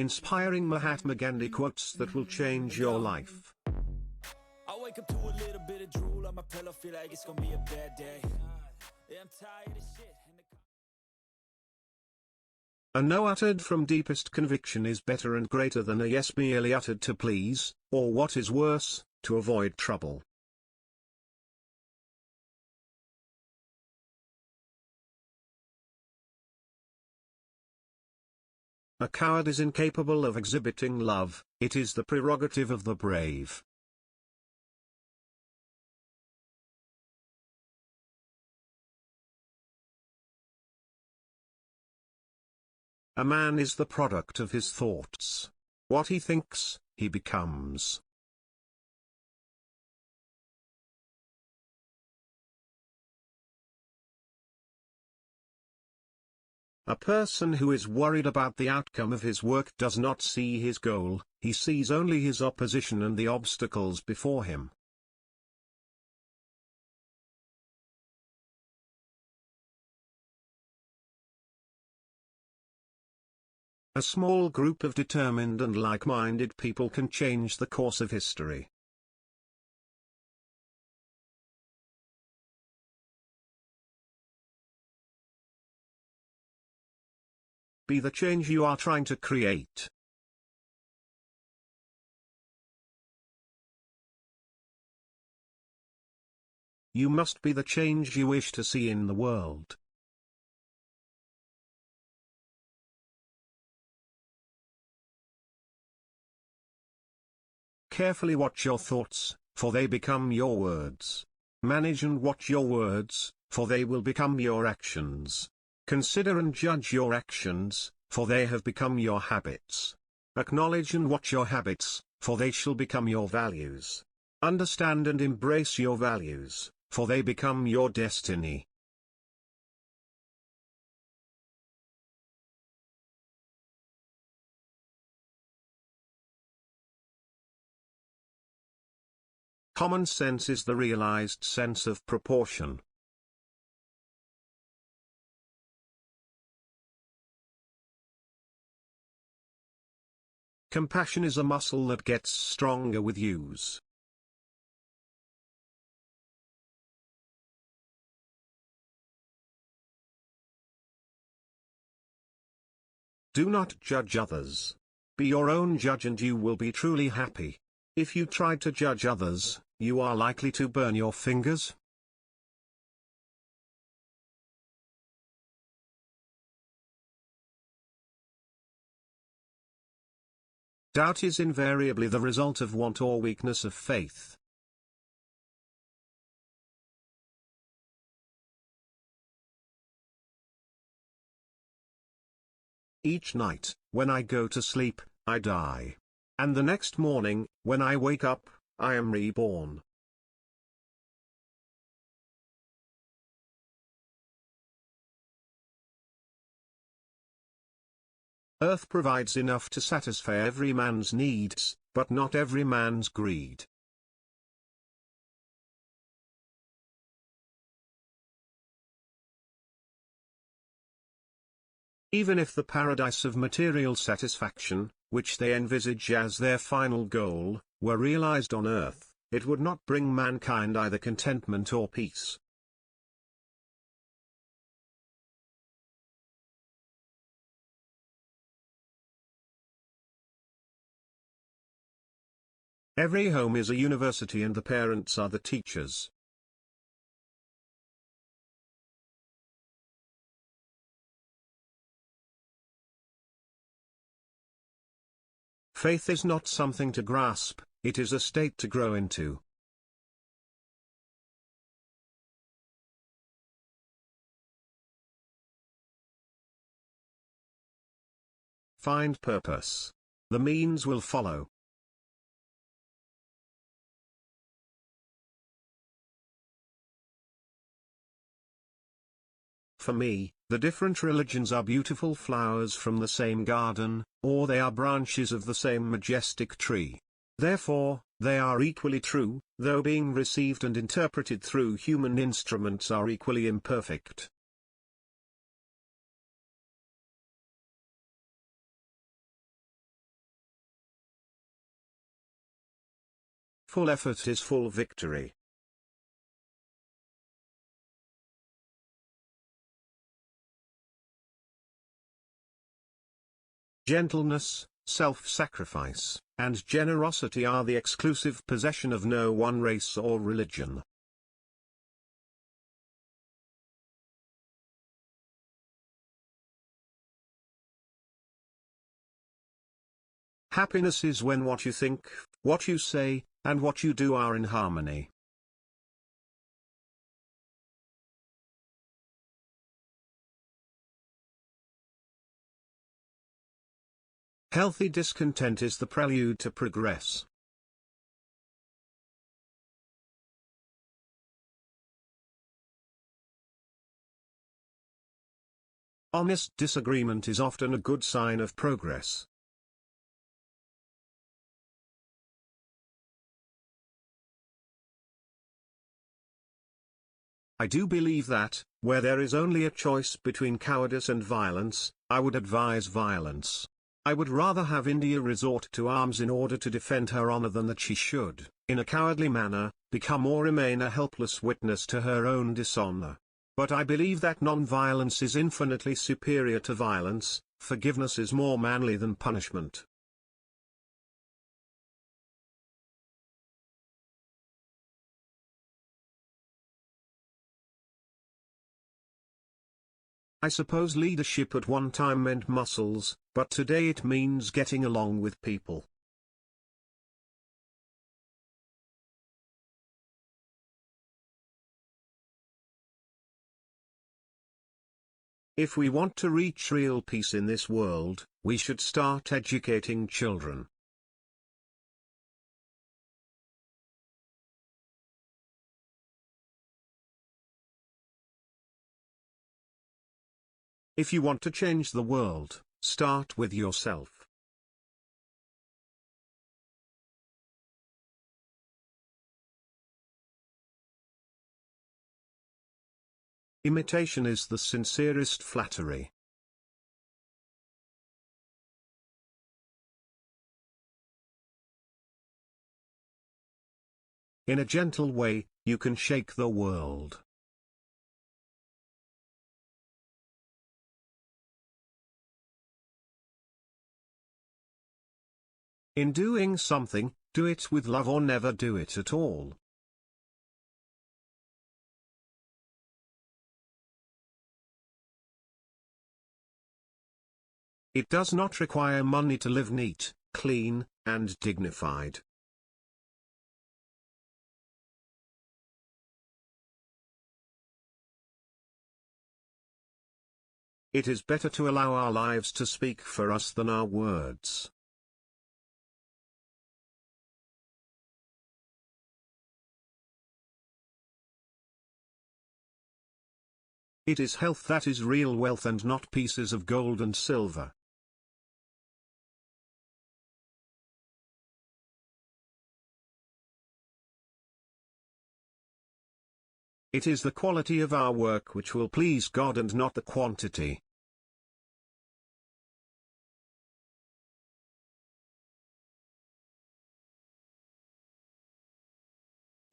inspiring Mahatma Gandhi quotes that will change your life. I wake up to a little bit of drool on my pillow, feel like it's gonna be a bad day. Yeah, I'm tired of shit. A no uttered from deepest conviction is better and greater than a yes merely uttered to please, or what is worse, to avoid trouble. A coward is incapable of exhibiting love, it is the prerogative of the brave. A man is the product of his thoughts. What he thinks, he becomes. A person who is worried about the outcome of his work does not see his goal, he sees only his opposition and the obstacles before him. A small group of determined and like-minded people can change the course of history. Be the change you are trying to create. You must be the change you wish to see in the world. Carefully watch your thoughts, for they become your words. Manage and watch your words, for they will become your actions. Consider and judge your actions, for they have become your habits. Acknowledge and watch your habits, for they shall become your values. Understand and embrace your values, for they become your destiny. Common sense is the realized sense of proportion. Compassion is a muscle that gets stronger with use. Do not judge others. Be your own judge and you will be truly happy. If you try to judge others, you are likely to burn your fingers. Doubt is invariably the result of want or weakness of faith. Each night, when I go to sleep, I die. And the next morning, when I wake up, I am reborn. Earth provides enough to satisfy every man's needs, but not every man's greed. Even if the paradise of material satisfaction, which they envisage as their final goal, were realized on earth, it would not bring mankind either contentment or peace. Every home is a university and the parents are the teachers. Faith is not something to grasp, it is a state to grow into. Find purpose. The means will follow. For me, the different religions are beautiful flowers from the same garden, or they are branches of the same majestic tree. Therefore, they are equally true, though being received and interpreted through human instruments are equally imperfect. Full effort is full victory. Gentleness, self-sacrifice, and generosity are the exclusive possession of no one race or religion. Happiness is when what you think, what you say, and what you do are in harmony. Healthy discontent is the prelude to progress. Honest disagreement is often a good sign of progress. I do believe that, where there is only a choice between cowardice and violence, I would advise violence. I would rather have India resort to arms in order to defend her honor than that she should, in a cowardly manner, become or remain a helpless witness to her own dishonor. But I believe that non-violence is infinitely superior to violence. Forgiveness is more manly than punishment. I suppose leadership at one time meant muscles, but today it means getting along with people. If we want to reach real peace in this world, we should start educating children. If you want to change the world, start with yourself. Imitation is the sincerest flattery. In a gentle way, you can shake the world. In doing something, do it with love or never do it at all. It does not require money to live neat, clean, and dignified. It is better to allow our lives to speak for us than our words. It is health that is real wealth and not pieces of gold and silver. It is the quality of our work which will please God and not the quantity.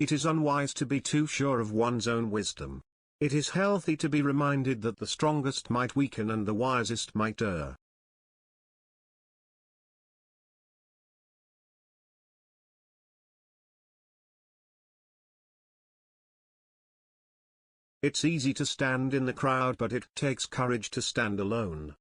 It is unwise to be too sure of one's own wisdom. It is healthy to be reminded that the strongest might weaken and the wisest might err. It's easy to stand in the crowd, but it takes courage to stand alone.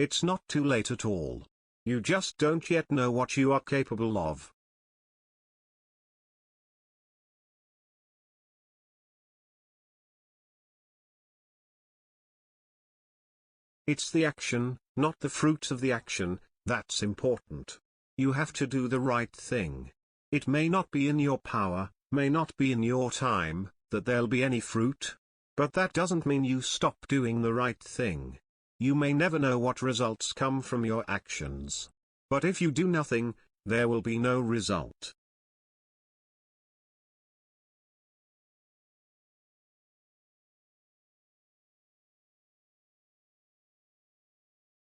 It's not too late at all. You just don't yet know what you are capable of. It's the action, not the fruit of the action, that's important. You have to do the right thing. It may not be in your power, may not be in your time, that there'll be any fruit. But that doesn't mean you stop doing the right thing. You may never know what results come from your actions. But if you do nothing, there will be no result.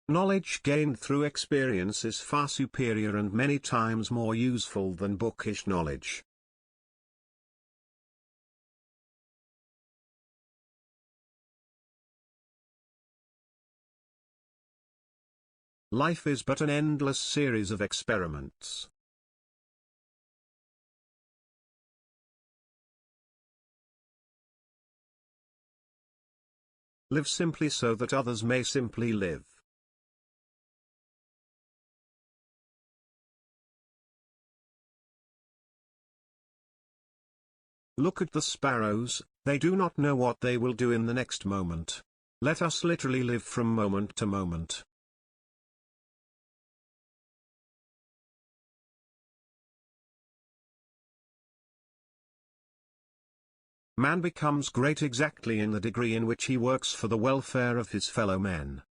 Knowledge gained through experience is far superior and many times more useful than bookish knowledge. Life is but an endless series of experiments. Live simply so that others may simply live. Look at the sparrows, they do not know what they will do in the next moment. Let us literally live from moment to moment. Man becomes great exactly in the degree in which he works for the welfare of his fellow men.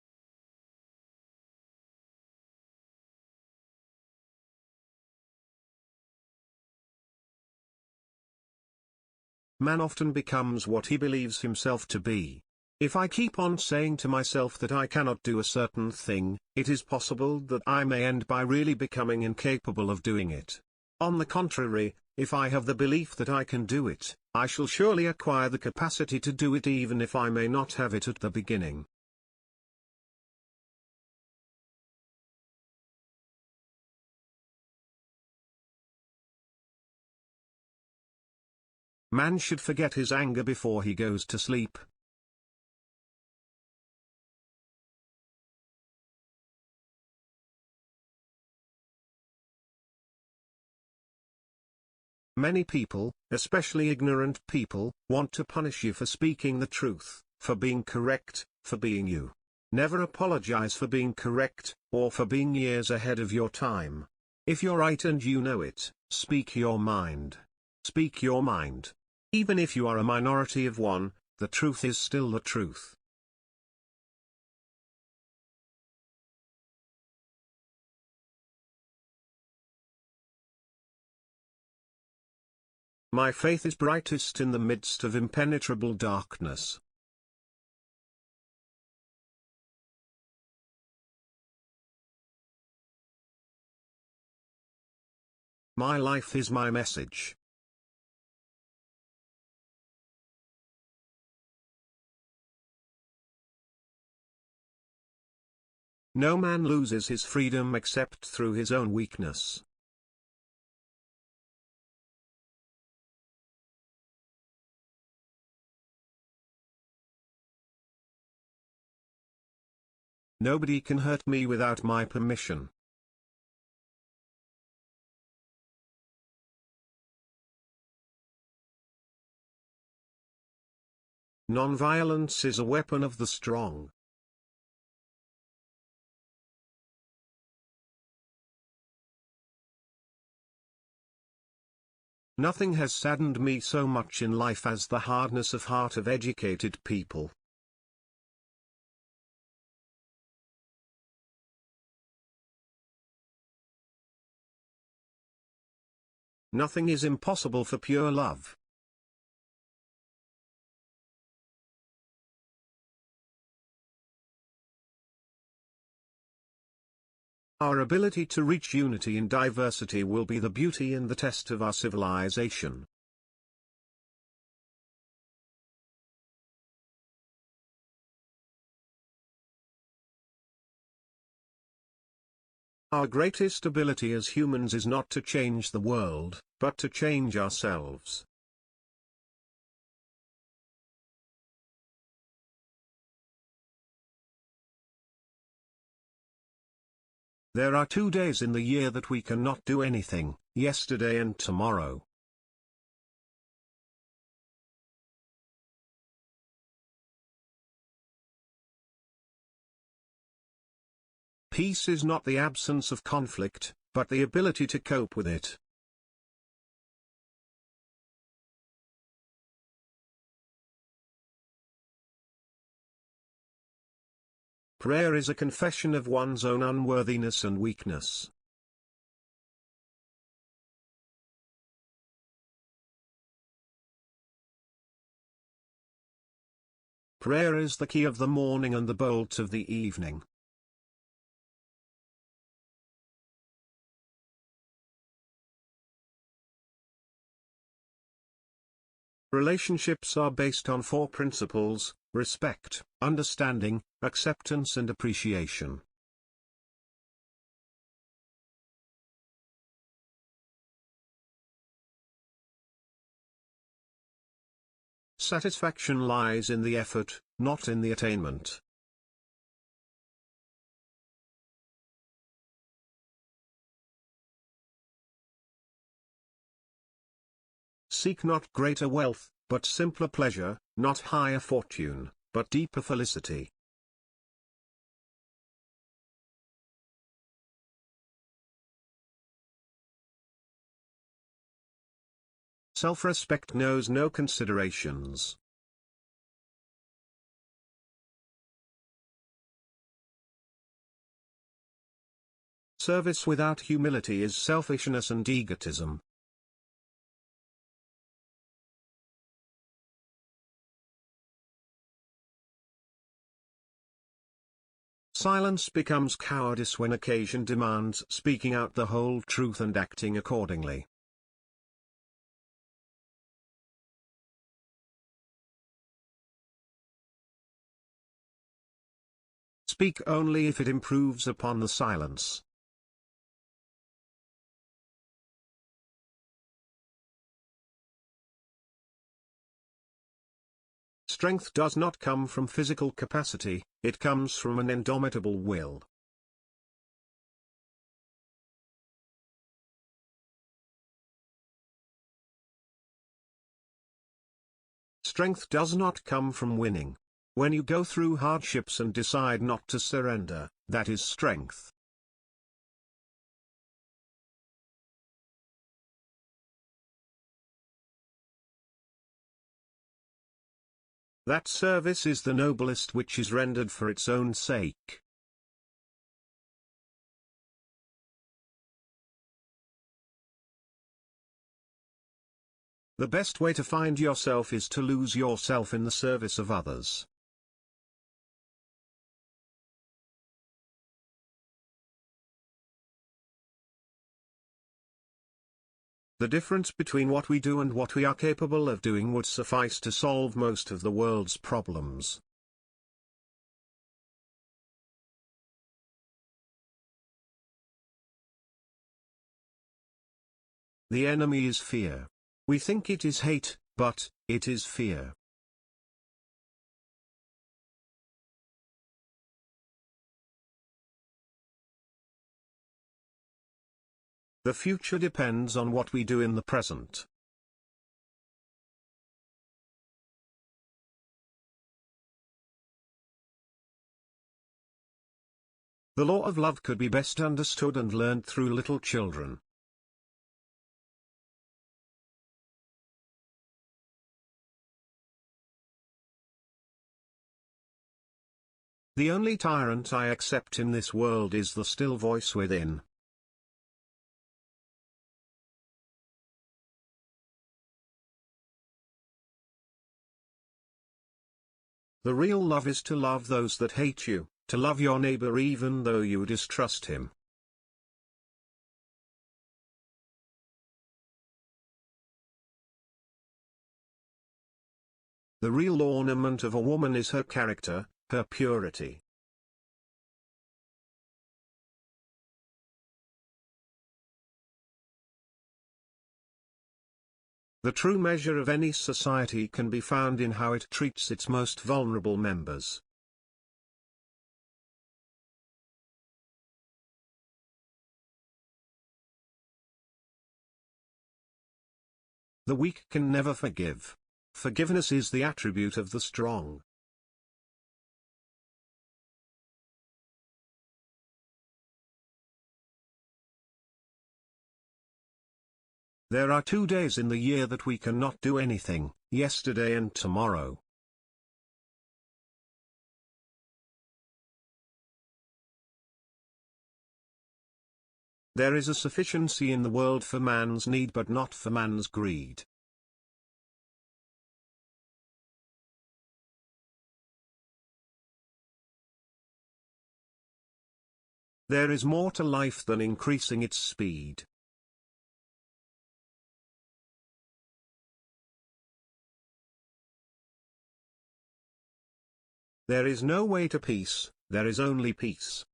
Man often becomes what he believes himself to be. If I keep on saying to myself that I cannot do a certain thing, it is possible that I may end by really becoming incapable of doing it. On the contrary, if I have the belief that I can do it, I shall surely acquire the capacity to do it even if I may not have it at the beginning. Man should forget his anger before he goes to sleep. Many people, especially ignorant people, want to punish you for speaking the truth, for being correct, for being you. Never apologize for being correct, or for being years ahead of your time. If you're right and you know it, speak your mind. Speak your mind. Even if you are a minority of one, the truth is still the truth. My faith is brightest in the midst of impenetrable darkness. My life is my message. No man loses his freedom except through his own weakness. Nobody can hurt me without my permission. Non-violence is a weapon of the strong. Nothing has saddened me so much in life as the hardness of heart of educated people. Nothing is impossible for pure love. Our ability to reach unity in diversity will be the beauty and the test of our civilization. Our greatest ability as humans is not to change the world, but to change ourselves. There are 2 days in the year that we cannot do anything, yesterday and tomorrow. Peace is not the absence of conflict, but the ability to cope with it. Prayer is a confession of one's own unworthiness and weakness. Prayer is the key of the morning and the bolt of the evening. Relationships are based on four principles: respect, understanding, acceptance and appreciation. Satisfaction lies in the effort, not in the attainment. Seek not greater wealth, but simpler pleasure, not higher fortune, but deeper felicity. Self-respect knows no considerations. Service without humility is selfishness and egotism. Silence becomes cowardice when occasion demands speaking out the whole truth and acting accordingly. Speak only if it improves upon the silence. Strength does not come from physical capacity, it comes from an indomitable will. Strength does not come from winning. When you go through hardships and decide not to surrender, that is strength. That service is the noblest which is rendered for its own sake. The best way to find yourself is to lose yourself in the service of others. The difference between what we do and what we are capable of doing would suffice to solve most of the world's problems. The enemy is fear. We think it is hate, but it is fear. The future depends on what we do in the present. The law of love could be best understood and learned through little children. The only tyrant I accept in this world is the still voice within. The real love is to love those that hate you, to love your neighbor even though you distrust him. The real ornament of a woman is her character, her purity. The true measure of any society can be found in how it treats its most vulnerable members. The weak can never forgive. Forgiveness is the attribute of the strong. There are 2 days in the year that we cannot do anything, yesterday and tomorrow. There is a sufficiency in the world for man's need but not for man's greed. There is more to life than increasing its speed. There is no way to peace, there is only peace.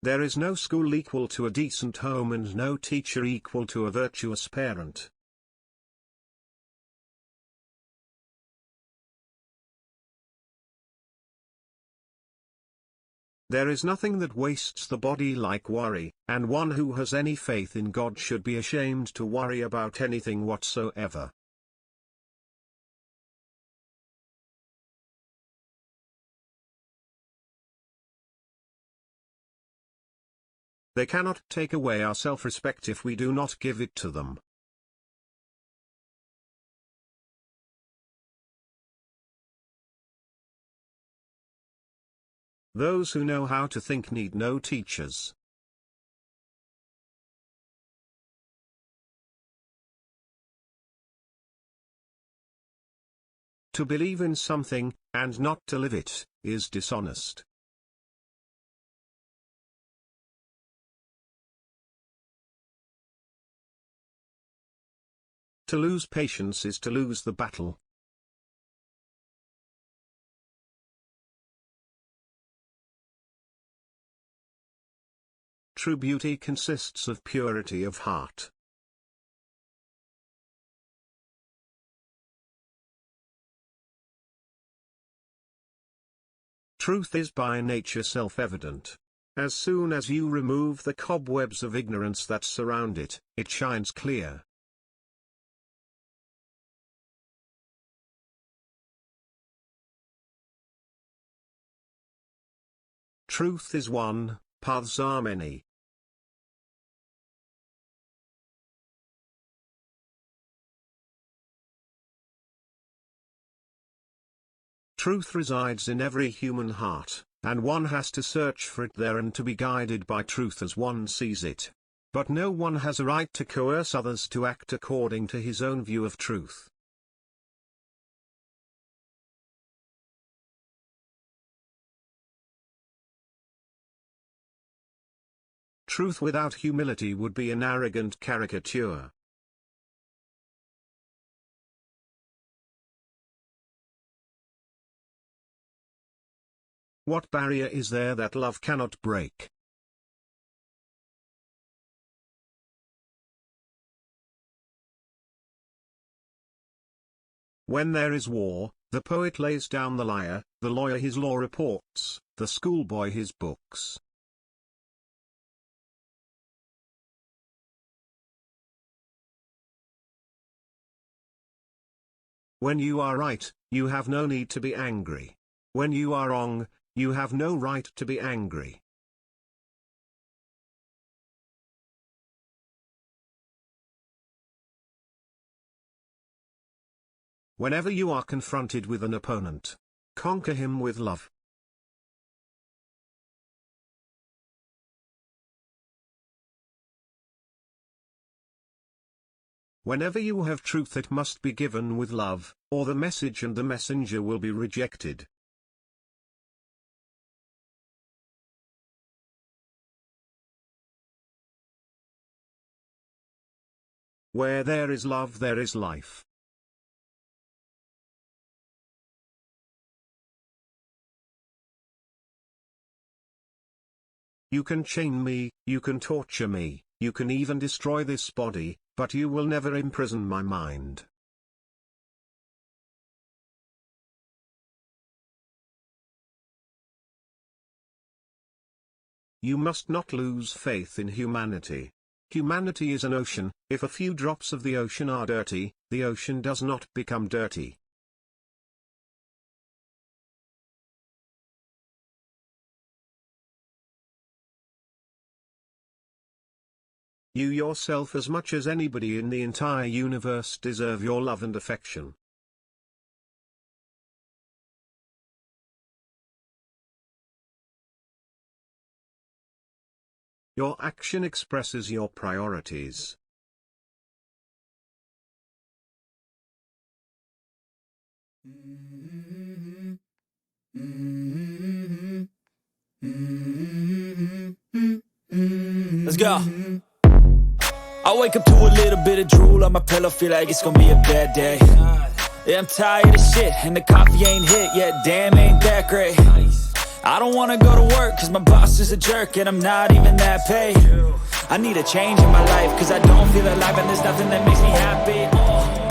There is no school equal to a decent home and no teacher equal to a virtuous parent. There is nothing that wastes the body like worry, and one who has any faith in God should be ashamed to worry about anything whatsoever. They cannot take away our self-respect if we do not give it to them. Those who know how to think need no teachers. To believe in something, and not to live it, is dishonest. To lose patience is to lose the battle. True beauty consists of purity of heart. Truth is by nature self-evident. As soon as you remove the cobwebs of ignorance that surround it, it shines clear. Truth is one, paths are many. Truth resides in every human heart, and one has to search for it there and to be guided by truth as one sees it. But no one has a right to coerce others to act according to his own view of truth. Truth without humility would be an arrogant caricature. What barrier is there that love cannot break? When there is war, the poet lays down the lyre, the lawyer his law reports, the schoolboy his books. When you are right, you have no need to be angry. When you are wrong, you have no right to be angry. Whenever you are confronted with an opponent, conquer him with love. Whenever you have truth, it must be given with love, or the message and the messenger will be rejected. Where there is love, there is life. You can chain me, you can torture me, you can even destroy this body, but you will never imprison my mind. You must not lose faith in humanity. Humanity is an ocean. If a few drops of the ocean are dirty, the ocean does not become dirty. You yourself, as much as anybody in the entire universe, deserve your love and affection. Your action expresses your priorities. Let's go. I wake up to a little bit of drool on my pillow, feel like it's gonna be a bad day. Yeah, I'm tired of shit, and the coffee ain't hit yet, damn, ain't that great. I don't wanna go to work, cause my boss is a jerk, and I'm not even that paid. I need a change in my life, cause I don't feel alive, and there's nothing that makes me happy.